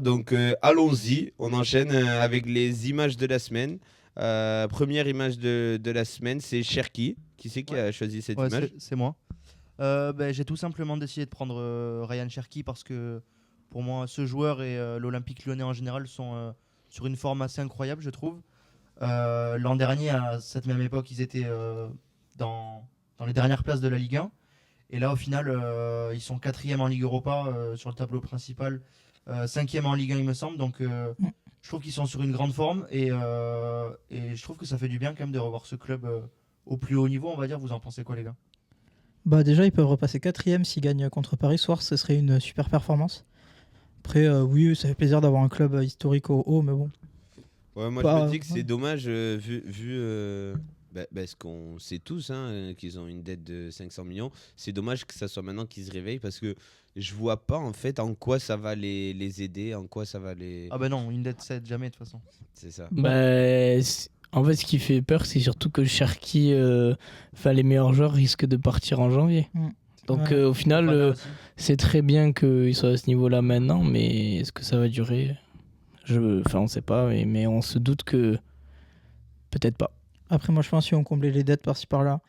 Donc allons-y, on enchaîne avec les images de la semaine. Première image de la semaine, c'est Cherki. Qui c'est qui Ouais, a choisi cette ouais, image? c'est moi. J'ai tout simplement décidé de prendre Ryan Cherki parce que pour moi, ce joueur et l'Olympique Lyonnais en général sont sur une forme assez incroyable, je trouve. L'an dernier, à cette même époque, ils étaient dans les dernières places de la Ligue 1. Et là, au final, ils sont quatrième en Ligue Europa sur le tableau principal, cinquième en Ligue 1, il me semble. Donc, je trouve qu'ils sont sur une grande forme et je trouve que ça fait du bien quand même de revoir ce club au plus haut niveau, on va dire. Vous en pensez quoi, les gars? Bah déjà, ils peuvent repasser quatrième s'ils gagnent contre Paris ce soir, ce serait une super performance. Après, oui, ça fait plaisir d'avoir un club historique au haut, mais bon. Ouais, moi je me Pas, dis que c'est ouais. dommage vu ce qu'on sait tous hein, qu'ils ont une dette de 500 millions. C'est dommage que ça soit maintenant qu'ils se réveillent parce que je vois pas en fait en quoi ça va les aider, en quoi ça va les. Ah bah non, une dette, ça aide jamais de toute façon. C'est ça. Bah, En fait, ce qui fait peur, c'est surtout que Cherki, les meilleurs joueurs risquent de partir en janvier. Mm. Donc Ouais. au final, Fofana aussi. c'est très bien qu'il soit à ce niveau-là maintenant, mais est-ce que ça va durer? On ne sait pas, mais on se doute que peut-être pas. Après, moi, je pense qu'ils ont comblé les dettes par-ci par-là.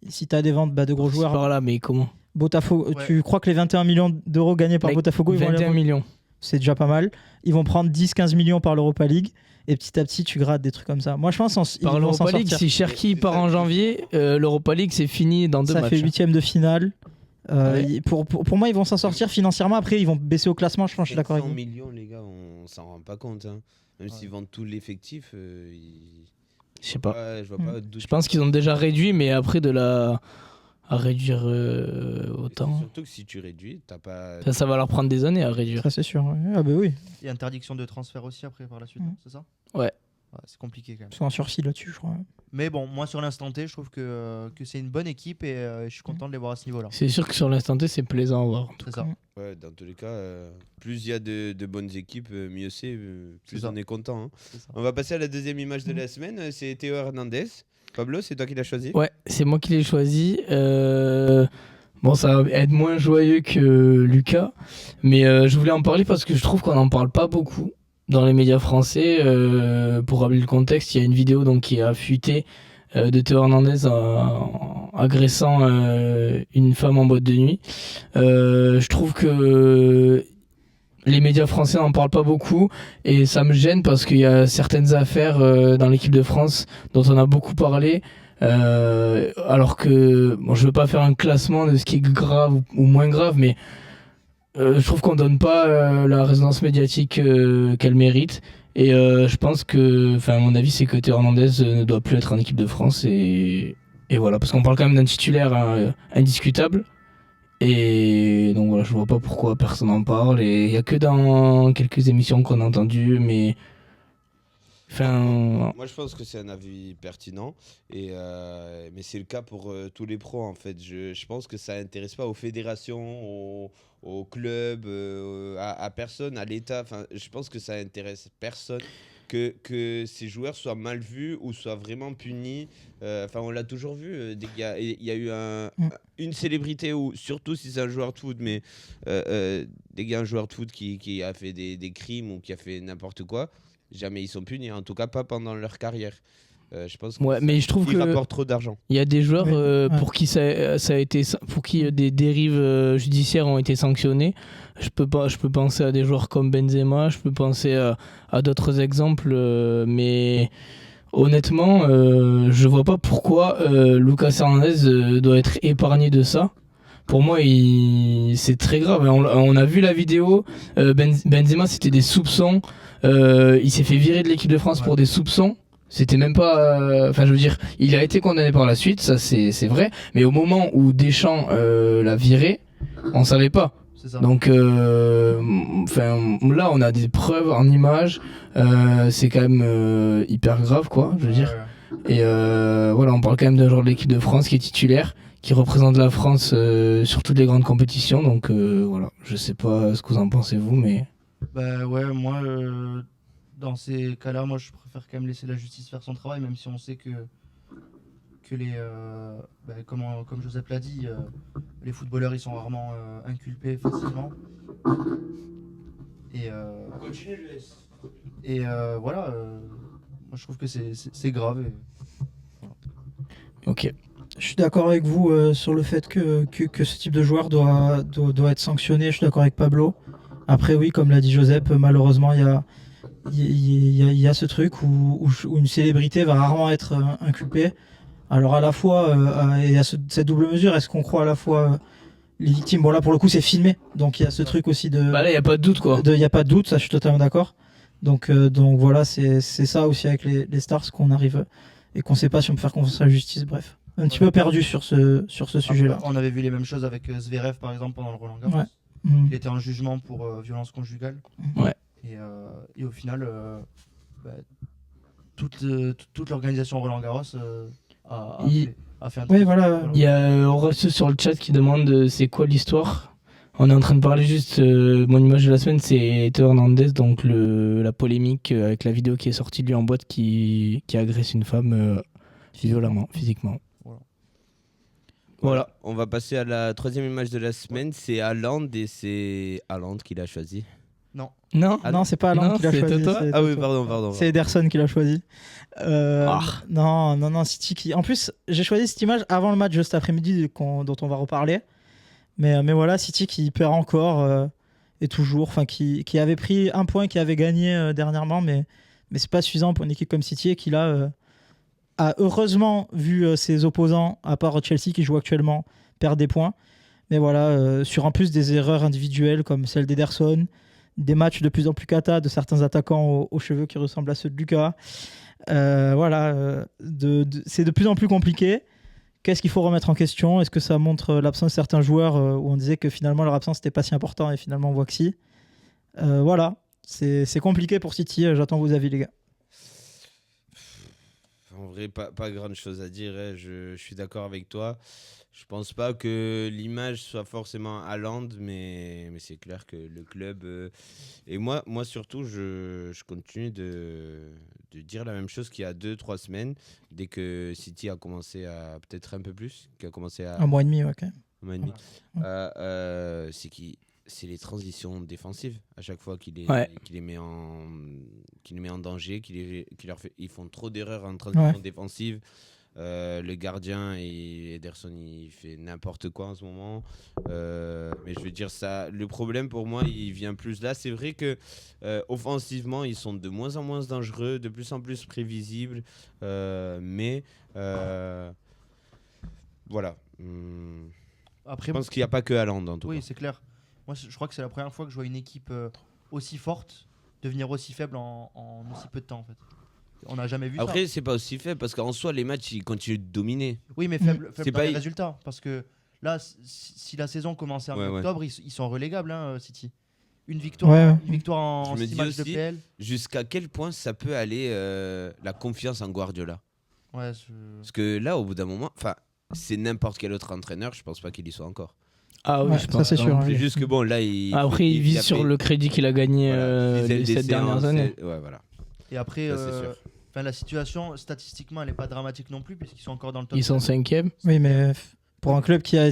Si tu as des ventes de gros Par-ci, joueurs, par-là, mais comment? Botafogo, Ouais. tu crois que les 21 millions d'euros gagnés par Mec, Botafogo, ils vont 21 aller millions. c'est déjà pas mal. Ils vont prendre 10-15 millions par l'Europa League et petit à petit, tu grattes des trucs comme ça. Moi, je pense ils Par vont s'en l'Europa League, sortir. si Cherki C'est part ça en que- janvier, l'Europa League, c'est fini dans 2 Ça matchs. fait huitième de finale. Ouais. Pour moi, ils vont s'en sortir financièrement. Après, ils vont baisser au classement. Je pense, je suis d'accord avec 500 vous. millions, les gars, on s'en rend pas compte. Hein. Même s'ils vendent tout l'effectif, Je sais pas. ouais, je vois pas d'où Je tu pense qu'ils ont déjà réduit, mais après à réduire Et c'est autant. surtout que si tu réduis, t'as pas. Ça va leur prendre des années à réduire. Ça, c'est sûr. Ouais. Ah, bah oui. Il y a interdiction de transfert aussi après par la suite, Mm. c'est ça? Ouais. C'est compliqué quand même. Ils sont en sursis là-dessus, je crois. Mais bon, moi sur l'instant T, je trouve que c'est une bonne équipe et je suis content de les voir à ce niveau-là. C'est sûr que sur l'instant T, c'est plaisant à voir. C'est ça. Ouais, dans tous les cas, plus il y a de bonnes équipes, mieux c'est, plus C'est ça. on est content. Hein. C'est ça. On va passer à la deuxième image de la semaine, c'est Théo Hernandez. Pablo, c'est toi qui l'as choisi? Ouais, c'est moi qui l'ai choisi. Bon, ça va être moins joyeux que Lucas, mais je voulais en parler parce que je trouve qu'on n'en parle pas beaucoup dans les médias français. Pour rappeler le contexte, il y a une vidéo donc, qui a fuité de Théo Hernandez agressant une femme en boîte de nuit. Je trouve que les médias français n'en parlent pas beaucoup et ça me gêne parce qu'il y a certaines affaires dans l'équipe de France dont on a beaucoup parlé. Alors que je veux pas faire un classement de ce qui est grave ou moins grave, mais je trouve qu'on donne pas la résonance médiatique qu'elle mérite. Et je pense que, à mon avis, c'est que Théo Hernandez ne doit plus être en équipe de France. Et voilà, parce qu'on parle quand même d'un titulaire indiscutable. Et donc voilà, je vois pas pourquoi personne n'en parle. Et il y a que dans quelques émissions qu'on a entendu, mais. Moi, je pense que c'est un avis pertinent, mais c'est le cas pour tous les pros en fait. Je pense que ça intéresse pas aux fédérations, aux clubs, à personne, à l'État. Enfin, je pense que ça intéresse personne que ces joueurs soient mal vus ou soient vraiment punis. Enfin, on l'a toujours vu. Il y a eu une célébrité, ou surtout si c'est un joueur de foot, mais un joueur de foot qui a fait des crimes ou qui a fait n'importe quoi. Jamais ils sont punis, en tout cas pas pendant leur carrière. Je pense que Ouais, mais je trouve ils que rapportent trop d'argent. il y a des joueurs Ouais. pour qui ça a été, pour qui des dérives judiciaires ont été sanctionnées. Je peux penser à des joueurs comme Benzema, je peux penser à d'autres exemples, mais honnêtement, je vois pas pourquoi Lucas Hernandez doit être épargné de ça. Pour moi, c'est très grave. On a vu la vidéo. Benzema, c'était des soupçons. Il s'est fait virer de l'équipe de France pour des soupçons. C'était même pas. Je veux dire, il a été condamné par la suite, ça c'est vrai. Mais au moment où Deschamps l'a viré, on savait pas. C'est ça. Donc, là, on a des preuves en images. C'est quand même hyper grave, quoi. Je veux dire. Et voilà, on parle quand même d'un joueur de l'équipe de France qui est titulaire, qui représente la France sur toutes les grandes compétitions. Donc voilà, je sais pas ce que vous en pensez vous, mais Bah ouais, moi, dans ces cas-là, moi je préfère quand même laisser la justice faire son travail, même si on sait que comme Joseph l'a dit, les footballeurs ils sont rarement inculpés facilement. Et, Continue le S. et voilà, moi je trouve que c'est grave. Ok. Je suis d'accord avec vous sur le fait que ce type de joueur doit être sanctionné. Je suis d'accord avec Pablo. Après, oui, comme l'a dit Joseph, malheureusement, il y a ce truc où une célébrité va rarement être inculpée. Alors, à la fois, il y a cette double mesure. Est-ce qu'on croit à la fois les victimes? Bon, là, pour le coup, c'est filmé. Donc, il y a ce truc aussi de. Bah là, il n'y a pas de doute, quoi. Il n'y a pas de doute, ça, je suis totalement d'accord. Donc voilà, c'est ça aussi avec les stars, qu'on arrive et qu'on sait pas si on peut faire confiance à la justice. Bref, un petit peu perdu sur ce sujet-là. On avait vu les mêmes choses avec Zverev par exemple pendant le Roland Garros. Ouais. Mm. Il était en jugement pour violence conjugale. Ouais. Et au final, bah, toute l'organisation Roland Garros a fait un Oui, truc. voilà. Il y a Horace sur le chat qui demande c'est quoi l'histoire. On est en train de parler juste, mon image de la semaine, c'est Théo Hernandez, donc la polémique avec la vidéo qui est sortie de lui en boîte qui agresse une femme violemment, physiquement. Voilà. On va passer à la troisième image de la semaine. C'est Haaland et c'est Haaland qui l'a choisi. Non. Non, Non, c'est pas Haaland non, qui l'a c'est choisi. Toto. c'est Ah oui, Toto. pardon. C'est Ederson qui l'a choisi. Ah. Non, City qui. En plus, j'ai choisi cette image avant le match de cet après-midi dont on va reparler. Mais voilà, City qui perd encore et toujours. Enfin, qui avait pris un point, qui avait gagné dernièrement, mais c'est pas suffisant pour une équipe comme City et qui là a heureusement vu ses opposants, à part Chelsea qui joue actuellement, perdre des points. Mais voilà, sur en plus des erreurs individuelles comme celle d'Ederson, des matchs de plus en plus cata de certains attaquants aux cheveux qui ressemblent à ceux de Lucas. Voilà, c'est de plus en plus compliqué. Qu'est-ce qu'il faut remettre en question? Est-ce que ça montre l'absence de certains joueurs où on disait que finalement leur absence n'était pas si important et finalement on voit que si. Voilà, c'est compliqué pour City. J'attends vos avis, les gars. En vrai, pas grande chose à dire. Je suis d'accord avec toi. Je pense pas que l'image soit forcément Haaland, mais c'est clair que le club. Et moi surtout, je continue de dire la même chose qu'il y a 2-3 semaines, dès que City a commencé à. Peut-être un peu plus, qui a commencé à. Un mois et demi, ok. Un mois et demi. C'est les transitions défensives à chaque fois qu'il les met en danger, ils font trop d'erreurs en transition défensive. Le gardien et Ederson, il fait n'importe quoi en ce moment. Mais je veux dire, le problème pour moi, il vient plus là. C'est vrai que offensivement, ils sont de moins en moins dangereux, de plus en plus prévisibles. Mais voilà. Après, je pense qu'il n'y a pas que Haaland en tout cas. oui, c'est clair. Moi, je crois que c'est la première fois que je vois une équipe aussi forte devenir aussi faible en aussi peu de temps en fait. On n'a jamais vu Après, ça. c'est pas aussi faible parce qu'en soi, les matchs, ils continuent de dominer. Oui, mais faible C'est dans pas les résultats. Parce que là, si la saison commençait en octobre, ils sont relégables, City. Une victoire en je me 6 dis matchs de aussi, PL. jusqu'à quel point ça peut aller la confiance en Guardiola. Ouais, Parce que là, au bout d'un moment, c'est n'importe quel autre entraîneur, je pense pas qu'il y soit encore. Ah oui, Ouais, je ça, pense. c'est sûr, C'est oui. juste que bon, là, Après, il vise sur le crédit qu'il a gagné les 7 dernières années. Ouais, voilà. Et après, Ça, c'est sûr. la situation, statistiquement, elle n'est pas dramatique non plus, puisqu'ils sont encore dans le top. Ils sont 5e. Oui, mais pour un club qui a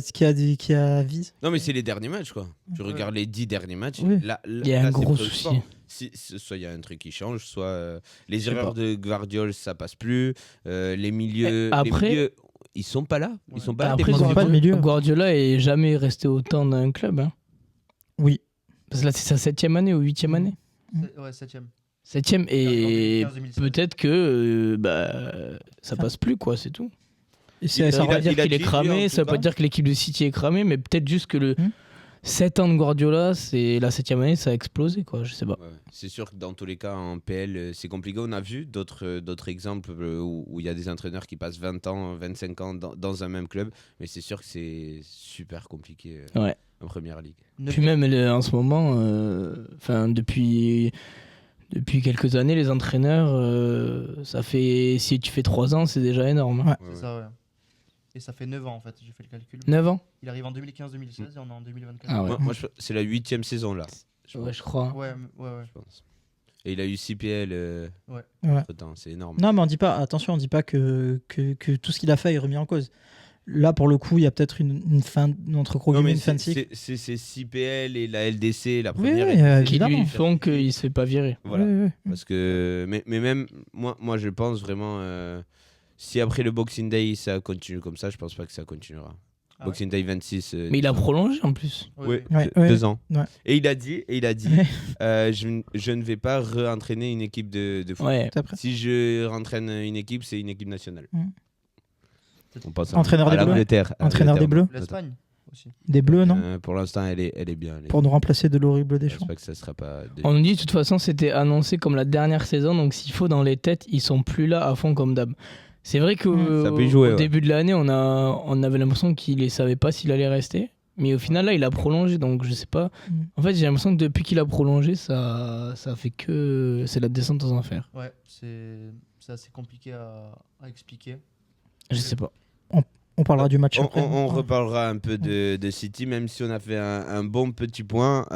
vise. Non, mais c'est les derniers matchs, quoi. Tu regardes les 10 derniers matchs. Oui. Là, Il y a un gros souci. Soit il y a un truc qui change, soit les erreurs de Guardiola, ça passe plus. Les milieux, ils sont pas là. Ils sont pas là. Après, Ils ont pas de milieu. Guardiola est jamais resté autant dans un club. Hein. Oui. Parce que là, c'est sa 7e année ou 8e année. Ouais, 7ème. 7e, et 2015-2016. peut-être que ça passe plus, quoi, c'est tout. Et Ça veut pas dire qu'il est cramé, ça veut pas dire que l'équipe de City est cramée, mais peut-être juste que le 7 ans de Guardiola, c'est la 7e année, ça a explosé, quoi, je sais pas. Ouais. C'est sûr que dans tous les cas, en PL, c'est compliqué. On a vu d'autres exemples où il y a des entraîneurs qui passent 20 ans, 25 ans dans un même club, mais c'est sûr que c'est super compliqué en Première Ligue. Puis même en ce moment, depuis quelques années, les entraîneurs, ça fait, si tu fais 3 ans, c'est déjà énorme. Ouais. C'est ça, ouais. Et ça fait 9 ans en fait, j'ai fait le calcul. 9 ans. Il arrive en 2015-2016 et on est en 2024. Ah ouais. Moi, c'est la 8e saison là. Je crois. Ouais. Je pense. Et il a eu 6 PL Ouais. entre-temps, c'est énorme. Non, mais on dit pas que tout ce qu'il a fait est remis en cause. Là, pour le coup, il y a peut-être une fin, entre gros Non, guillemets, mais une fin de cycle. c'est 6 PL et la LDC, la Oui, première. oui, LDC, Qui évidemment. lui font qu'il se fait pas virer. Voilà. Oui, oui. Parce que, mais même, moi, je pense vraiment, si après le Boxing Day, ça continue comme ça, je pense pas que ça continuera. Ah ouais Boxing Day 26. Mais il a prolongé en plus. Oui, Ouais, ouais. 2 ans. Ouais. Et il a dit, Ouais. je ne vais pas re-entraîner une équipe de foot. Ouais. C'est après. Si je rentraîne une équipe, c'est une équipe nationale. Mm. On pense Entraîneur des Bleus. l'Angleterre. à Entraîneur des l'Angleterre. Bleus. L'Espagne aussi. Des Bleus, non Pour l'instant, elle est bien. Pour nous remplacer de l'horrible Je Deschamps. pense pas que ça sera pas. On nous dit de toute façon c'était annoncé comme la dernière saison, donc s'il faut dans les têtes, ils sont plus là à fond comme d'hab. C'est vrai que Ça peut y jouer, au ouais. début de l'année, on avait l'impression qu'il ne savait pas s'il allait rester. Mais au final, là, il a prolongé, donc je sais pas. Mm. En fait, j'ai l'impression que depuis qu'il a prolongé, ça fait que c'est la descente aux enfers. Ouais, c'est assez compliqué à expliquer. Je sais pas. On parlera du match après. On reparlera un peu de City, même si on a fait un bon petit point.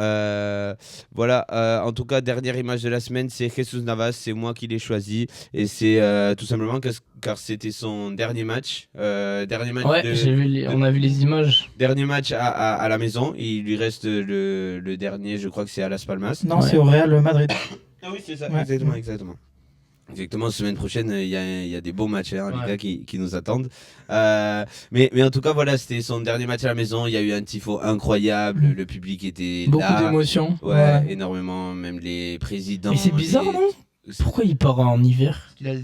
Voilà, en tout cas, dernière image de la semaine, c'est Jesus Navas. C'est moi qui l'ai choisi. Et c'est tout simplement car c'était son dernier match. Dernier match, Ouais, on a vu les images. dernier match à la maison. Il lui reste le dernier, je crois que c'est à Las Palmas. Non, Ouais. c'est au Real Madrid. Ah oui, c'est ça, Ouais. exactement. Effectivement, semaine prochaine, il y a des beaux matchs, hein, les Ouais. gars, qui nous attendent. Mais en tout cas, voilà, c'était son dernier match à la maison. Il y a eu un tifo incroyable. Le public était Beaucoup là. d'émotions. Ouais, Ouais. énormément. Même les présidents. Mais c'est bizarre, les- non Pourquoi il part en hiver? Parce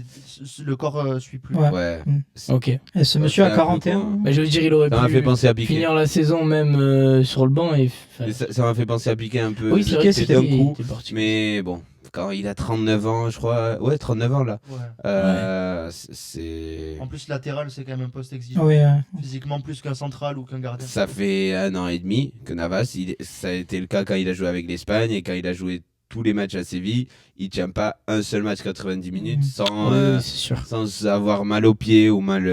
qu'il le corps suit plus. Ouais. Ouais. Ok. Et ce monsieur c'est a un peu 41. con. Bah, je veux dire, il aurait Ça m'a pu fait penser à Piqué. finir la saison même sur le banc. Et... Et ça m'a fait penser à Piqué un peu. Oui, c'est vrai Piqué, que c'était d'un il coup. était parti. Mais bon, quand il a 39 ans, je crois. Ouais, 39 ans là. Ouais. C'est. En plus, latéral, c'est quand même un poste exigeant. Oui, Physiquement, plus qu'un central ou qu'un gardien. Ça fait 1 an et demi que Navas, ça a été le cas quand il a joué avec l'Espagne et quand il a joué tous les matchs à Séville, il tient pas un seul match 90 minutes sans, Oui, c'est sûr. sans avoir mal au pied ou mal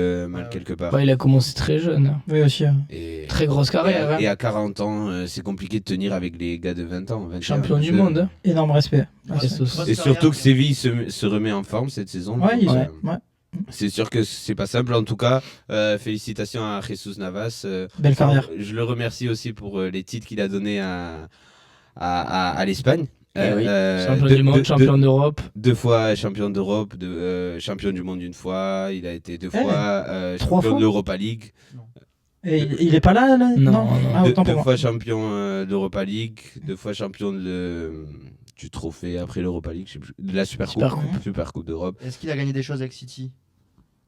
quelque part. Bah, il a commencé très jeune. oui aussi. Et, Très grosse carrière. hein. et à 40 ans, c'est compliqué de tenir avec les gars de 20 ans. 21, Champion du 22. monde. hein. Énorme respect. Ouais, Jesus. c'est une grosse Et surtout carrière, que Séville se remet en forme cette saison. Ouais, ils Donc, ont. Ouais. c'est sûr que c'est pas simple. En tout cas, félicitations à Jesus Navas. Belle carrière. Je le remercie aussi pour les titres qu'il a donnés à l'Espagne. Eh oui. Champion du monde, champion d'Europe. 2 fois champion d'Europe, champion du monde une fois. Il a été 2 fois 3 champion fois de l'Europa League. Et il est pas là, là Non. Ah, Deux autant pour moi. fois champion d'Europa League. 2 fois champion du trophée après l'Europa League, je sais plus, de la Super Coupe d'Europe. Est-ce qu'il a gagné des choses avec City?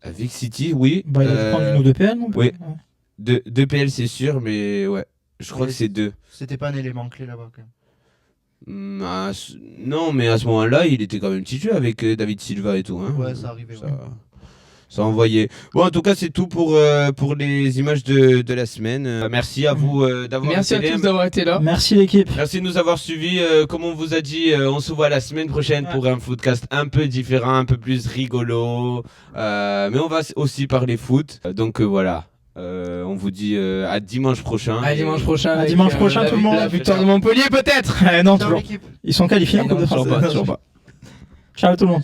Avec City, oui. Bah, il a dû prendre une ou deux PL, non oui. 2 PL, c'est sûr, mais ouais. Je crois Et que c'est 2. C'était pas un élément clé là-bas quand même. Non, mais à ce moment-là, il était quand même titulaire avec David Silva et tout. Hein. Ouais, ça arrivait. Ça, Ouais. ça envoyait. Bon, en tout cas, c'est tout pour les images de la semaine. Merci à vous d'avoir Merci à été là. tous d'avoir été là. Merci l'équipe. Merci de nous avoir suivis. Comme on vous a dit, on se voit la semaine prochaine pour un footcast un peu différent, un peu plus rigolo. Mais on va aussi parler foot. Donc voilà. On vous dit à dimanche prochain. À dimanche prochain. À avec, dimanche prochain, tout le monde. La victoire de Montpellier, peut-être. Non, Ciao toujours. l'équipe. Ils sont qualifiés en Non, Coupe de toujours France. pas, toujours pas. Ciao tout le monde.